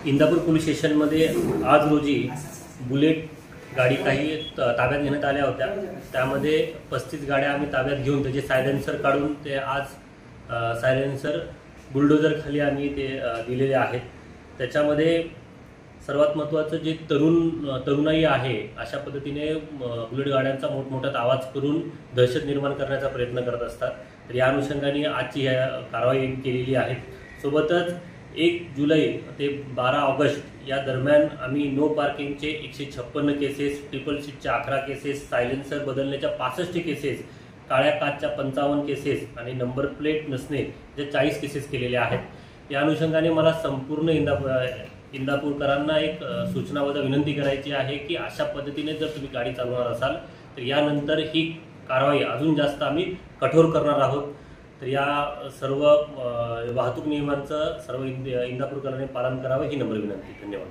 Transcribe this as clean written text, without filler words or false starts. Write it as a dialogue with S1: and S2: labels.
S1: Indapur police स्टेशनमध्ये आज रोजी बुलेट गाडी काही ताब्यात घेण्यात आल्या होत्या। त्यामध्ये 35 गाड्या आम्ही ताब्यात घेऊन त्याचे सायलेन्सर काढून ते आज सायलेन्सर बुलडोजर खाली आम्ही ते दिलेले आहेत। त्याच्यामध्ये सर्वात महत्त्वाचं जे तरुणाई आहे अशा पद्धतीने बुलेट गाड्यांचा मोठमोठा आवाज करून दहशत निर्माण करण्याचा प्रयत्न करत असतात। तर या अनुषंगाने आजची कारवाई केलेली आहे। सोबतच 1 जुलै ते 12 ऑगस्ट या दरम्यान आम्ही नो पार्किंगचे 156 केसेस, ट्रिपल सीटच्या 11 केसेस, सायलेन्सर बदलण्याच्या 65 केसेस, काळ्या काचच्या 55 केसेस आणि नंबर प्लेट नसणे जे 40 केसेस केलेले आहेत। या अनुषंगाने मला संपूर्ण इंदापूरकरांना एक सूचनाबद्ध विनंती करायची आहे की अशा पद्धतीने जर तुम्ही गाडी चालवणार असाल तर यानंतर ही कारवाई अजून जास्त आम्ही कठोर करणार आहोत। तर या सर्व वाहतूक नियमांचं सर्व इंदापूरकरांनी पालन करावे ही नम्र विनंती। धन्यवाद।